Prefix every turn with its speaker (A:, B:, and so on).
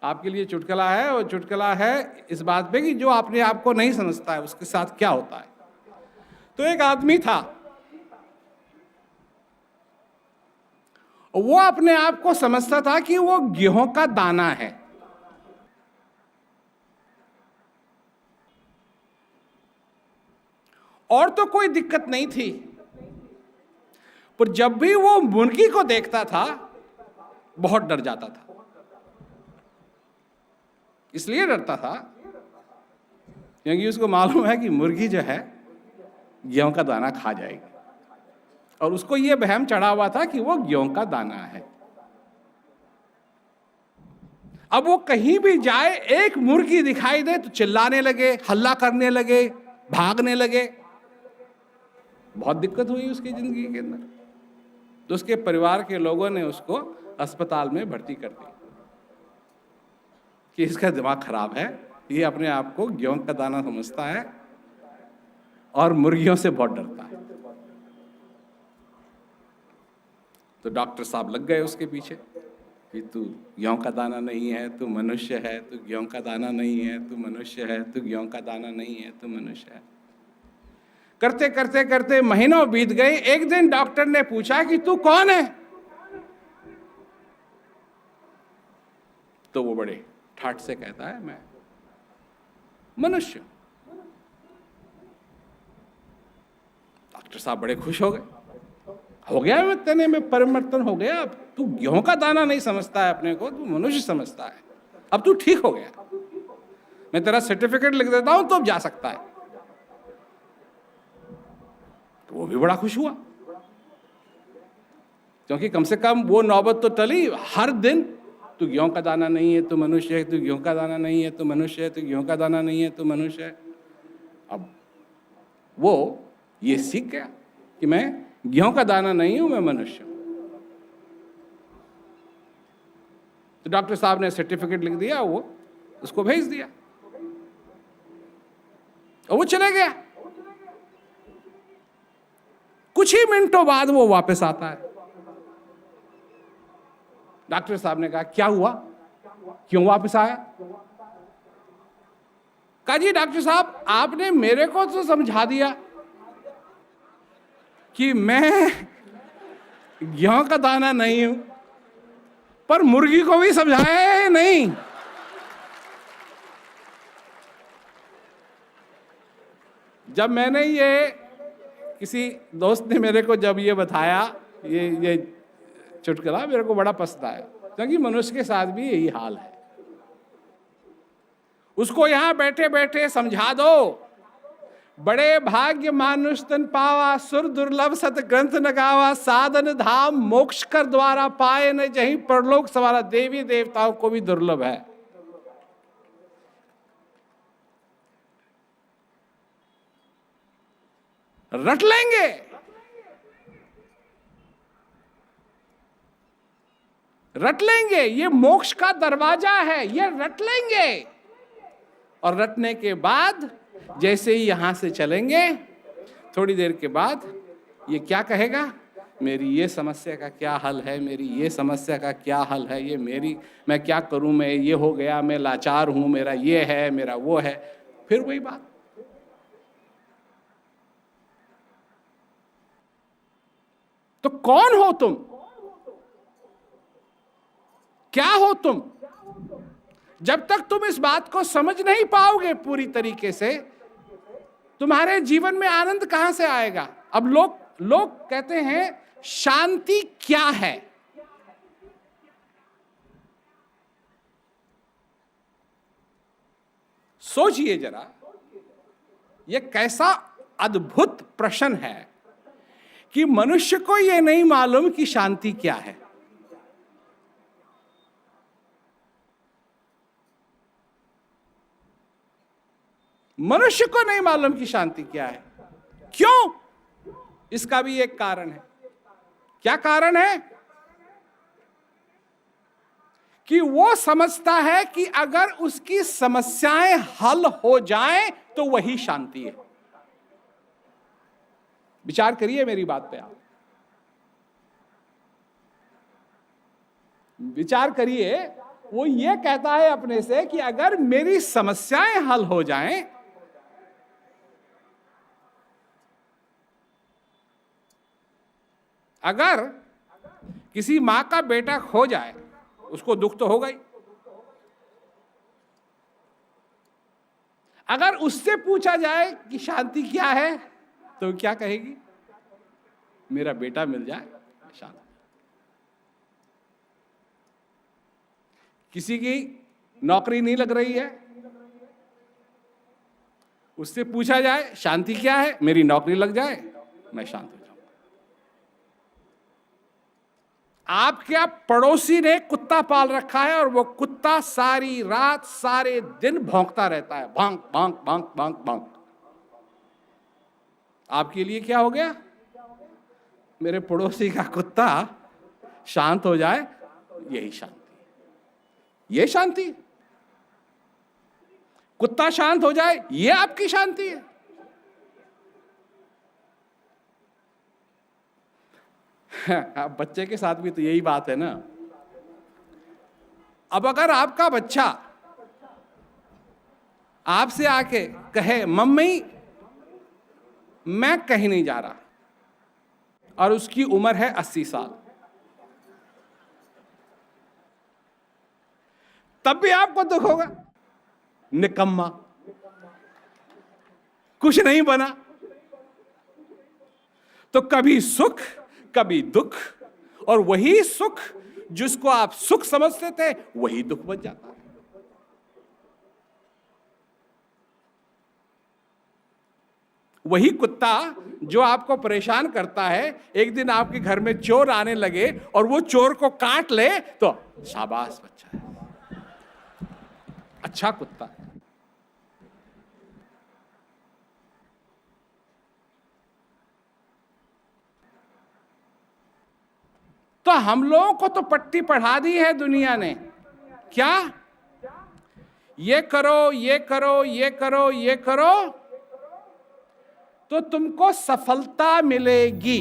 A: आपके लिए चुटकुला है, और चुटकुला है इस बात पे कि जो अपने आप को नहीं समझता है उसके साथ क्या होता है। तो एक आदमी था, वो अपने आप को समझता था कि वो गेहूं का दाना है। और तो कोई दिक्कत नहीं थी, पर जब भी वो मुर्गी को देखता था बहुत डर जाता था। इसलिए डरता था क्योंकि उसको मालूम है कि मुर्गी जो है गेहूं का दाना खा जाएगी, और उसको यह वहम चढ़ा हुआ था कि वो गेहूं का दाना है। अब वो कहीं भी जाए, एक मुर्गी दिखाई दे तो चिल्लाने लगे, हल्ला करने लगे, भागने लगे। बहुत दिक्कत हुई उसकी जिंदगी के अंदर। तो उसके परिवार के लोगों ने उसको अस्पताल में भर्ती कर दिया कि इसका दिमाग खराब है, ये अपने आप को गेहूं का दाना समझता है और मुर्गियों से बहुत डरता है। तो डॉक्टर साहब लग गए उसके पीछे कि तू गेहूं का दाना नहीं है, तू मनुष्य है, तू गेहूं का दाना नहीं है, तू मनुष्य है, तू गेहूं का दाना नहीं है, तू मनुष्य है। करते करते करते महीनों बीत गए। एक दिन डॉक्टर ने पूछा कि तू कौन है? तो वो बड़े ठाठ से कहता है, मैं मनुष्य। डॉक्टर साहब बड़े खुश हो गया मैं तेने में परिवर्तन हो गया। अब तू गेहूं का दाना नहीं समझता है अपने को, तू मनुष्य समझता है। अब तू ठीक हो गया, मैं तेरा सर्टिफिकेट लिख देता हूं तो अब जा सकता है। तो वो भी बड़ा खुश हुआ, क्योंकि कम से कम वो नौबत तो टली। हर दिन तू गेहूं का दाना नहीं है, तू मनुष्य है, तू गेहूं का दाना नहीं है, तू मनुष्य है, तू गेहूं का दाना नहीं है, तू मनुष्य है। अब वो ये सीख गया कि मैं गेहूं का दाना नहीं हूं, मैं मनुष्य हूं। तो डॉक्टर साहब ने सर्टिफिकेट लिख दिया, वो उसको भेज दिया और वो चले गया। कुछ ही मिनटों बाद वो वापस आता है। डॉक्टर साहब ने कहा, क्या हुआ, क्यों वापस आया? कहा, जी डॉक्टर साहब, आपने मेरे को तो समझा दिया कि मैं गेहूं का दाना नहीं हूं, पर मुर्गी को भी समझाया है नहीं। जब मैंने ये, किसी दोस्त ने मेरे को जब ये बताया, ये चुटकुला मेरे को बड़ा पसंद आया, क्योंकि मनुष्य के साथ भी यही हाल है। उसको यहां बैठे बैठे समझा दो, बड़े भाग्य मानुष तन पावा, सुर दुर्लभ सत ग्रंथ न गावा, साधन धाम मोक्ष कर द्वारा पाए न जहीं परलोक सवारा, देवी देवताओं को भी दुर्लभ है। रट लेंगे, रट लेंगे, ये मोक्ष का दरवाजा है, ये रट लेंगे। और रटने के बाद जैसे ही यहां से चलेंगे, थोड़ी देर के बाद ये क्या कहेगा, मेरी ये समस्या का क्या हल है, मेरी ये समस्या का क्या हल है, ये मेरी, मैं क्या करूं, मैं ये हो गया, मैं लाचार हूं, मेरा ये है, मेरा वो है। फिर वही बात। तो कौन हो तुम, क्या हो तुम? जब तक तुम इस बात को समझ नहीं पाओगे पूरी तरीके से, तुम्हारे जीवन में आनंद कहां से आएगा? अब लोग कहते हैं शांति क्या है? सोचिए जरा, यह कैसा अद्भुत प्रश्न है कि मनुष्य को यह नहीं मालूम कि शांति क्या है। मनुष्य को नहीं मालूम कि शांति क्या है। क्यों? इसका भी एक कारण है। क्या कारण है? कि वो समझता है कि अगर उसकी समस्याएं हल हो जाएं तो वही शांति है। विचार करिए मेरी बात पे आप, विचार करिए वो ये कहता है अपने से कि अगर मेरी समस्याएं हल हो जाएं, अगर किसी मां का बेटा खो जाए, उसको दुख तो होगा ही। अगर उससे पूछा जाए कि शांति क्या है, तो क्या कहेगी? मेरा बेटा मिल जाए, शांति। किसी की नौकरी नहीं लग रही है, उससे पूछा जाए शांति क्या है, मेरी नौकरी लग जाए, मैं शांत हो जाऊं। आपके पड़ोसी ने कुत्ता पाल रखा है और वो कुत्ता सारी रात सारे दिन भौंकता रहता है, भौंक भौंक भौंक भौंक भौंक। आपके लिए क्या हो गया? मेरे पड़ोसी का कुत्ता शांत हो जाए, यही शांति। ये शांति, कुत्ता शांत हो जाए, ये आपकी शांति है। अब बच्चे के साथ भी तो यही बात है ना। अब अगर आपका बच्चा आपसे आके कहे मम्मी मैं कहीं नहीं जा रहा, और उसकी उम्र है 80 साल, तब भी आपको दुख होगा। निकम्मा, कुछ नहीं बना। तो कभी सुख कभी दुख, और वही सुख जिसको आप सुख समझते थे वही दुख बन जाता है। वही कुत्ता जो आपको परेशान करता है, एक दिन आपके घर में चोर आने लगे और वो चोर को काट ले, तो शाबाश बच्चा है, अच्छा कुत्ता है। तो हम लोगों को तो पट्टी पढ़ा दी है दुनिया ने, क्या ये करो ये करो ये करो ये करो तो तुमको सफलता मिलेगी।